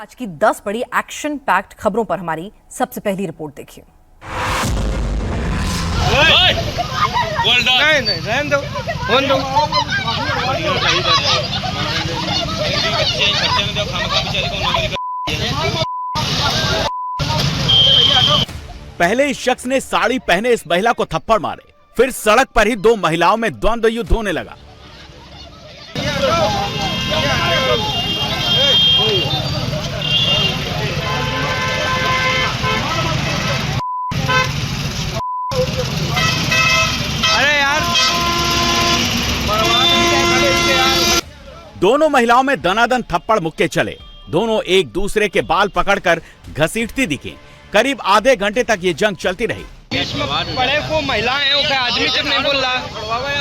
आज की 10 बड़ी एक्शन पैक्ड खबरों पर हमारी सबसे पहली रिपोर्ट देखिए। पहले इस शख्स ने साड़ी पहने इस महिला को थप्पड़ मारे, फिर सड़क पर ही दो महिलाओं में द्वंद्व युद्ध होने लगा। अरे यार, दोनों महिलाओं में दनादन थप्पड़ मुक्के चले। दोनों एक दूसरे के बाल पकड़कर घसीटती दिखी। करीब आधे घंटे तक ये जंग चलती रही। बड़े को महिलाएं हैं, वो आदमी जब नहीं बोल रहा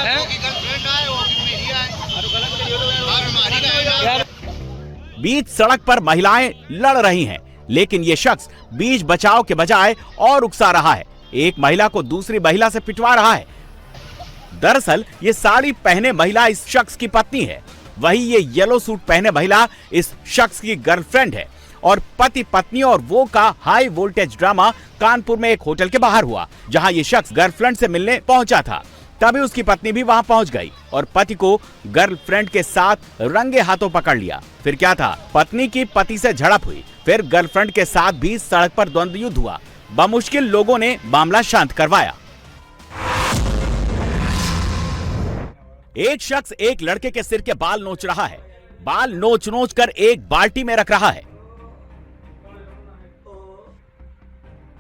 है। बीच सड़क पर महिलाएं लड़ रही हैं, लेकिन ये शख्स बीच बचाव के बजाय और उकसा रहा है। एक महिला को दूसरी महिला से पिटवा रहा है। दरअसल ये साड़ी पहने महिला इस शख्स की पत्नी है, वही ये येलो सूट पहने महिला इस शख्स की गर्लफ्रेंड है। और पति पत्नी और वो का हाई वोल्टेज ड्रामा कानपुर में एक होटल के बाहर हुआ, जहां ये शख्स गर्लफ्रेंड से मिलने पहुंचा था। तभी उसकी पत्नी भी वहां पहुंच गई और पति को गर्लफ्रेंड के साथ रंगे हाथों पकड़ लिया। फिर क्या था, पत्नी की पति से झड़प हुई, फिर गर्लफ्रेंड के साथ भी सड़क पर द्वंद्व युद्ध हुआ। बमुश्किल लोगों ने मामला शांत करवाया। एक शख्स एक लड़के के सिर के बाल नोच रहा है। बाल नोच नोच कर एक बाल्टी में रख रहा है।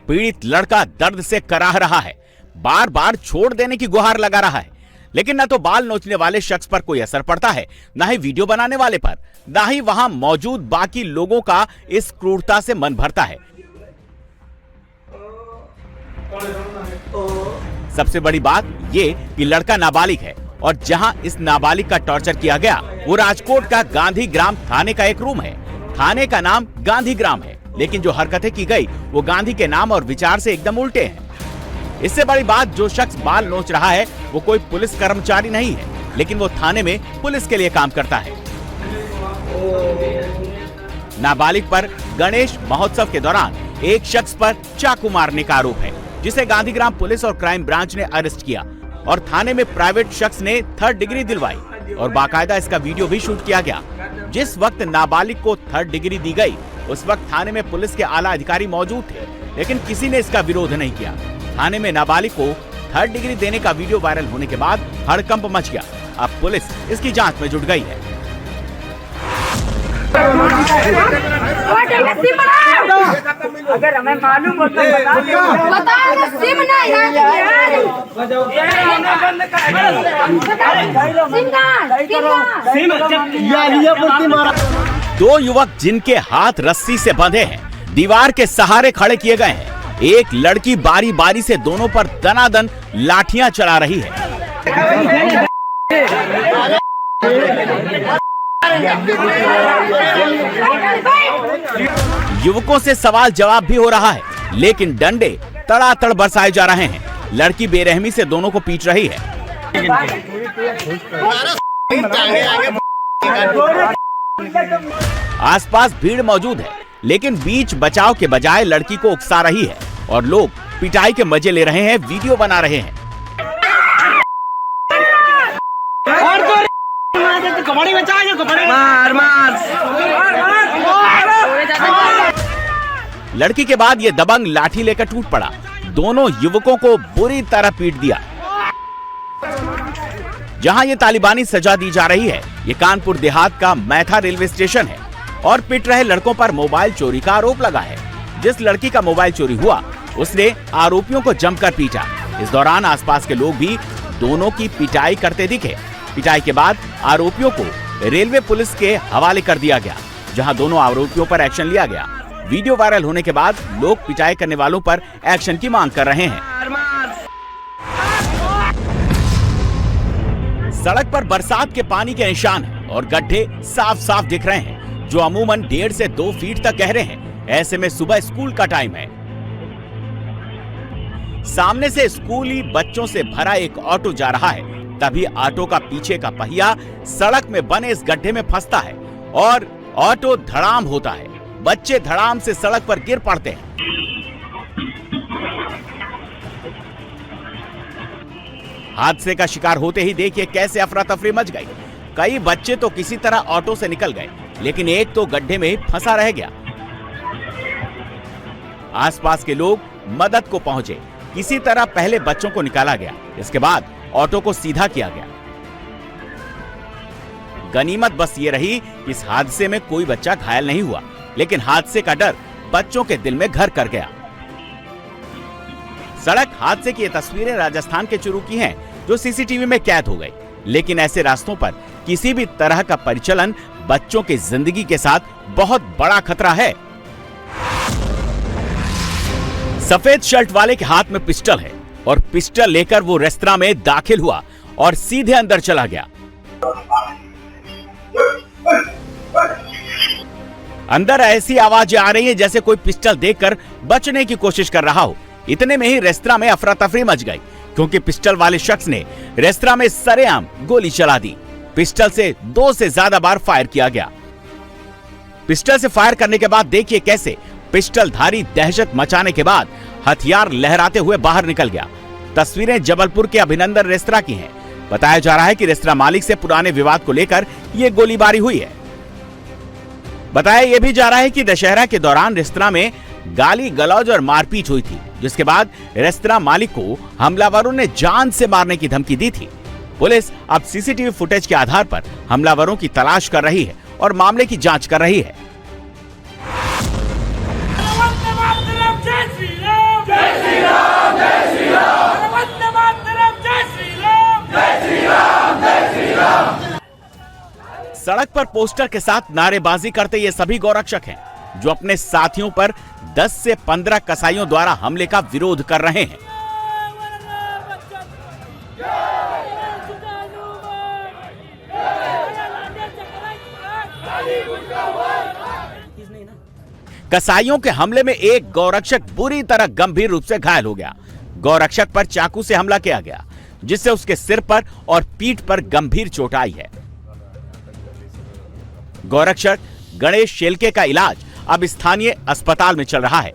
पीड़ित लड़का दर्द से कराह रहा है, बार बार छोड़ देने की गुहार लगा रहा है, लेकिन न तो बाल नोचने वाले शख्स पर कोई असर पड़ता है, न ही वीडियो बनाने वाले पर, न ही वहां मौजूद बाकी लोगों का इस क्रूरता से मन भरता है। सबसे बड़ी बात ये कि लड़का नाबालिग है और जहां इस नाबालिग का टॉर्चर किया गया वो राजकोट का गांधी ग्राम थाने का एक रूम है। थाने का नाम गांधी ग्राम है, लेकिन जो हरकतें की गई वो गांधी के नाम और विचार से एकदम उल्टे हैं। इससे बड़ी बात, जो शख्स बाल नोच रहा है वो कोई पुलिस कर्मचारी नहीं है, लेकिन वो थाने में पुलिस के लिए काम करता है। नाबालिग पर गणेश महोत्सव के दौरान एक शख्स पर चाकू मारने का आरोप है, जिसे गांधीग्राम पुलिस और क्राइम ब्रांच ने अरेस्ट किया और थाने में प्राइवेट शख्स ने 3rd डिग्री दिलवाई और बाकायदा इसका वीडियो भी शूट किया गया। जिस वक्त नाबालिग को 3rd डिग्री दी गई उस वक्त थाने में पुलिस के आला अधिकारी मौजूद थे, लेकिन किसी ने इसका विरोध नहीं किया। थाने में नाबालिग को 3rd डिग्री देने का वीडियो वायरल होने के बाद हड़कंप मच गया। अब पुलिस इसकी जांच में जुट गई है। अगर हमें मालूम हो तो दो युवक जिनके हाथ रस्सी से बंधे हैं, दीवार के सहारे खड़े किए गए हैं। एक लड़की बारी बारी से दोनों पर दनादन लाठियां चला रही है। युवकों से सवाल जवाब भी हो रहा है, लेकिन डंडे तड़ातड़ बरसाए जा रहे हैं। लड़की बेरहमी से दोनों को पीट रही है। आसपास भीड़ मौजूद है, लेकिन बीच बचाव के बजाय लड़की को उकसा रही है और लोग पिटाई के मजे ले रहे हैं, वीडियो बना रहे हैं। लड़की के बाद ये दबंग लाठी लेकर टूट पड़ा। दोनों युवकों को बुरी तरह पीट दिया। जहां ये तालिबानी सजा दी जा रही है, ये कानपुर देहात का मैथा रेलवे स्टेशन है और पिट रहे लड़कों पर मोबाइल चोरी का आरोप लगा है। जिस लड़की का मोबाइल चोरी हुआ उसने आरोपियों को जमकर पीटा। इस दौरान आसपास के लोग भी दोनों की पिटाई करते दिखे। पिटाई के बाद आरोपियों को रेलवे पुलिस के हवाले कर दिया गया, जहां दोनों आरोपियों पर एक्शन लिया गया। वीडियो वायरल होने के बाद लोग पिटाई करने वालों पर एक्शन की मांग कर रहे हैं। सड़क पर बरसात के पानी के निशान हैं और गड्ढे साफ साफ दिख रहे हैं, जो अमूमन 1.5 से 2 फीट तक गहरे हैं। ऐसे में सुबह स्कूल का टाइम है। सामने से स्कूली बच्चों से भरा एक ऑटो जा रहा है। तभी ऑटो का पीछे का पहिया सड़क में बने इस गड्ढे में फंसता है और ऑटो धड़ाम होता है। बच्चे धड़ाम से सड़क पर गिर पड़ते हैं। हादसे का शिकार होते ही देखिए कैसे अफरा तफरी मच गई। कई बच्चे तो किसी तरह ऑटो से निकल गए, लेकिन एक तो गड्ढे में फंसा रह गया। आसपास के लोग मदद को पहुंचे। किसी तरह पहले बच्चों को निकाला गया, इसके बाद ऑटो को सीधा किया गया। गनीमत बस ये रही कि इस हादसे में कोई बच्चा घायल नहीं हुआ, लेकिन हादसे का डर बच्चों के दिल में घर कर गया। सड़क हादसे की ये तस्वीरें राजस्थान के चुरू की हैं, जो सीसीटीवी में कैद हो गई। लेकिन ऐसे रास्तों पर किसी भी तरह का परिचालन बच्चों की जिंदगी के साथ बहुत बड़ा खतरा है। सफेद शर्ट वाले के हाथ में पिस्टल है और पिस्टल लेकर वो रेस्तरां में दाखिल हुआ और सीधे अंदर चला गया। अंदर ऐसी आवाजें आ रही है जैसे कोई पिस्टल देखकर बचने की कोशिश कर रहा हो। इतने में ही रेस्तरां में अफरा तफरी मच गई, क्योंकि पिस्टल वाले शख्स ने रेस्तरां में सरेआम गोली चला दी। पिस्टल से 2 से ज्यादा बार फायर किया गया। पिस्टल से फायर करने के बाद देखिए कैसे पिस्टलधारी दहशत मचाने के बाद हथियार लहराते हुए बाहर निकल गया। तस्वीरें जबलपुर के अभिनंदन रेस्तरां की हैं। बताया जा रहा है कि रेस्तरां मालिक से पुराने विवाद को लेकर यह गोलीबारी हुई है। बताया यह भी जा रहा है कि दशहरा के दौरान रेस्तरां में गाली गलौज और मारपीट हुई थी, जिसके बाद रेस्तरां मालिक को हमलावरों ने जान से मारने की धमकी दी थी। पुलिस अब सीसीटीवी फुटेज के आधार पर हमलावरों की तलाश कर रही है और मामले की जांच कर रही है। सड़क पर पोस्टर के साथ नारेबाजी करते ये सभी गौरक्षक हैं, जो अपने साथियों पर 10 से 15 कसाईयों द्वारा हमले का विरोध कर रहे हैं। कसाईयों के हमले में एक गौरक्षक बुरी तरह गंभीर रूप से घायल हो गया। गौरक्षक पर चाकू से हमला किया गया, जिससे उसके सिर पर और पीठ पर गंभीर चोट आई है। गौरक्षक गणेश शेलके का इलाज अब स्थानीय अस्पताल में चल रहा है।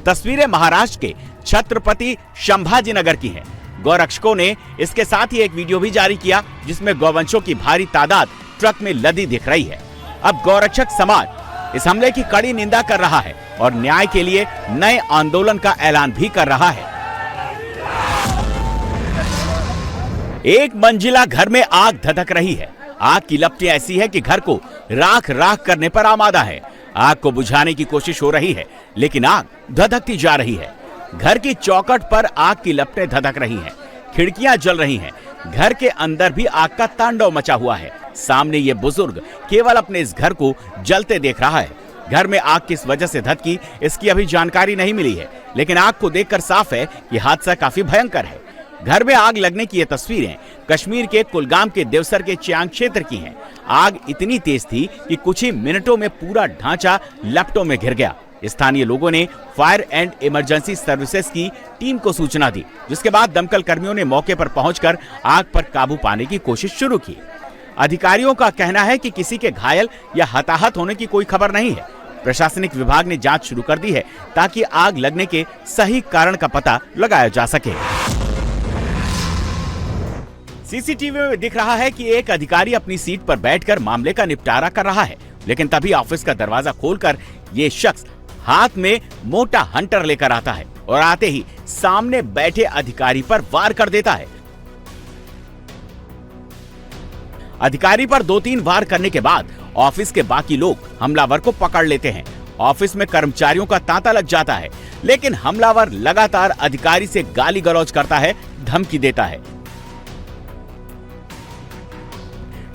तस्वीरें महाराष्ट्र के छत्रपति संभाजीनगर की हैं। गौरक्षकों ने इसके साथ ही एक वीडियो भी जारी किया, जिसमें गौवंशों की भारी तादाद ट्रक में लदी दिख रही है। अब गौरक्षक समाज इस हमले की कड़ी निंदा कर रहा है और न्याय के लिए नए आंदोलन का ऐलान भी कर रहा है। एक मंजिला घर में आग धधक रही है। आग की लपटें ऐसी है कि घर को राख राख करने पर आमादा है। आग को बुझाने की कोशिश हो रही है, लेकिन आग धधकती जा रही है। घर की चौखट पर आग की लपटें धधक रही हैं, खिड़कियां जल रही हैं। घर के अंदर भी आग का तांडव मचा हुआ है। सामने ये बुजुर्ग केवल अपने इस घर को जलते देख रहा है। घर में आग किस वजह से धधकी, इसकी अभी जानकारी नहीं मिली है, लेकिन आग को देखकर साफ है कि हादसा काफी भयंकर है। घर में आग लगने की ये तस्वीरें कश्मीर के कुलगाम के देवसर के चियांग क्षेत्र की हैं। आग इतनी तेज थी कि कुछ ही मिनटों में पूरा ढांचा लपटों में घिर गया। स्थानीय लोगों ने फायर एंड इमरजेंसी सर्विसेज की टीम को सूचना दी, जिसके बाद दमकल कर्मियों ने मौके पर पहुंचकर आग पर काबू पाने की कोशिश शुरू की। अधिकारियों का कहना है कि किसी के घायल या हताहत होने की कोई खबर नहीं है। प्रशासनिक विभाग ने जांच शुरू कर दी है, ताकि आग लगने के सही कारण का पता लगाया जा सके। सीसीटीवी में दिख रहा है कि एक अधिकारी अपनी सीट पर बैठकर मामले का निपटारा कर रहा है, लेकिन तभी ऑफिस का दरवाजा खोलकर ये शख्स हाथ में मोटा हंटर लेकर आता है और आते ही सामने बैठे अधिकारी पर वार कर देता है। अधिकारी पर 2-3 वार करने के बाद ऑफिस के बाकी लोग हमलावर को पकड़ लेते हैं। ऑफिस में कर्मचारियों का तांता लग जाता है, लेकिन हमलावर लगातार अधिकारी से गाली गलौज करता है, धमकी देता है।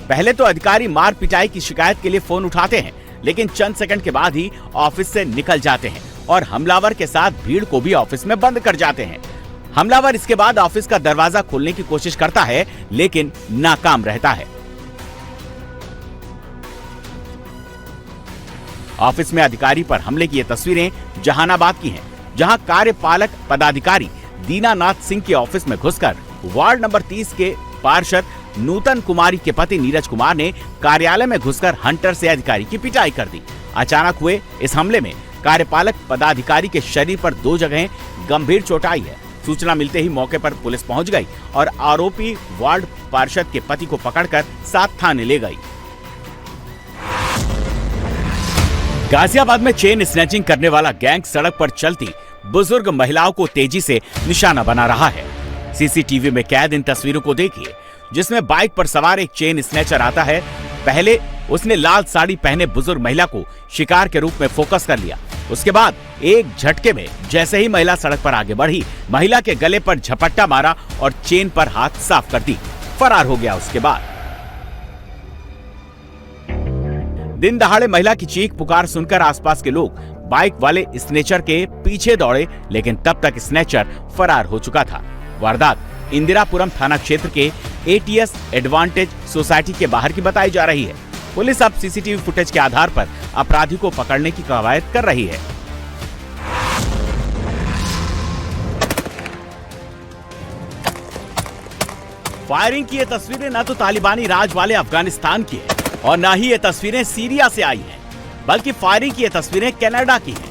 पहले तो अधिकारी मार पिटाई की शिकायत के लिए फोन उठाते हैं, लेकिन चंद सेकंड के बाद ही ऑफिस से निकल जाते हैं और हमलावर के साथ भीड़ को भी ऑफिस में बंद कर जाते हैं। हमलावर इसके बाद ऑफिस का दरवाजा खोलने की कोशिश करता है, लेकिन नाकाम रहता है। ऑफिस में अधिकारी पर हमले की ये तस्वीरें जहानाबाद की हैं, जहां कार्यपालक पदाधिकारी दीनानाथ सिंह के ऑफिस में घुसकर वार्ड नंबर 30 के पार्षद नूतन कुमारी के पति नीरज कुमार ने कार्यालय में घुसकर हंटर से अधिकारी की पिटाई कर दी अचानक हुए इस हमले में कार्यपालक पदाधिकारी के शरीर पर 2 जगह गंभीर चोट आई है। सूचना मिलते ही मौके पर पुलिस पहुंच गई और आरोपी वार्ड पार्षद के पति को पकड़कर 7 थाने ले गई। गाजियाबाद में चेन स्नैचिंग करने वाला गैंग सड़क पर चलती बुजुर्ग महिलाओं को तेजी से निशाना बना रहा है। सीसीटीवी में कैद इन तस्वीरों को देखिए, जिसमें बाइक पर सवार एक चेन स्नैचर आता है। पहले उसने लाल साड़ी पहने बुजुर्ग महिला को शिकार के रूप में फोकस कर लिया। उसके बाद एक झटके में जैसे ही महिला सड़क पर आगे बढ़ी, महिला के गले पर झपट्टा मारा और चेन पर हाथ साफ कर दी, फरार हो गया। उसके बाद दिन दहाड़े महिला की चीख पुकार सुनकर आसपास के लोग बाइक वाले स्नेचर के पीछे दौड़े, लेकिन तब तक स्नेचर फरार हो चुका था। वारदात इंदिरापुरम थाना क्षेत्र के एटीएस एडवांटेज सोसाइटी के बाहर की बताई जा रही है। पुलिस अब सीसीटीवी फुटेज के आधार पर अपराधी को पकड़ने की कवायद कर रही है। फायरिंग की ये तस्वीरें न तो तालिबानी राज वाले अफगानिस्तान की है और न ही ये तस्वीरें सीरिया से आई हैं, बल्कि फायरिंग की ये तस्वीरें कनाडा की हैं।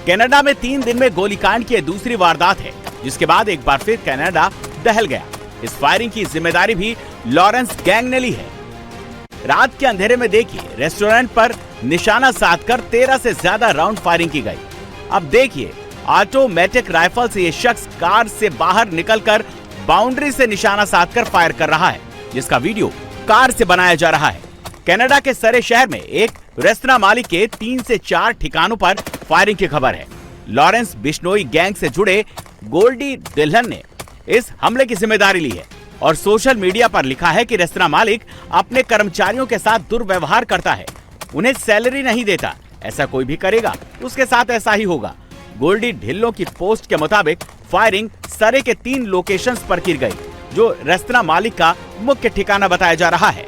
कनाडा में 3 दिन में गोलीकांड की दूसरी वारदात है, जिसके बाद एक बार फिर कनाडा दहल गया। इस फायरिंग की जिम्मेदारी भी लॉरेंस गैंग ने ली है। रात के अंधेरे में देखिए, रेस्टोरेंट पर निशाना साधकर 13 से ज्यादा राउंड फायरिंग की गई। अब देखिए, ऑटोमेटिक राइफल से ये शख्स कार से बाहर निकलकर बाउंड्री से निशाना साधकर फायर कर रहा है, जिसका वीडियो कार से बनाया जा रहा है। कनाडा के सरे शहर में एक रेस्तरां मालिक के 3 से 4 ठिकानों पर फायरिंग की खबर है। लॉरेंस बिश्नोई गैंग से जुड़े गोल्डी डिल्हन ने इस हमले की जिम्मेदारी ली है और सोशल मीडिया पर लिखा है कि रेस्तरां मालिक अपने कर्मचारियों के साथ दुर्व्यवहार करता है, उन्हें सैलरी नहीं देता। ऐसा कोई भी करेगा उसके साथ ऐसा ही होगा। गोल्डी ढिल्लों की पोस्ट के मुताबिक फायरिंग सरे के 3 लोकेशंस पर की गई, जो रेस्तरां मालिक का मुख्य ठिकाना बताया जा रहा है।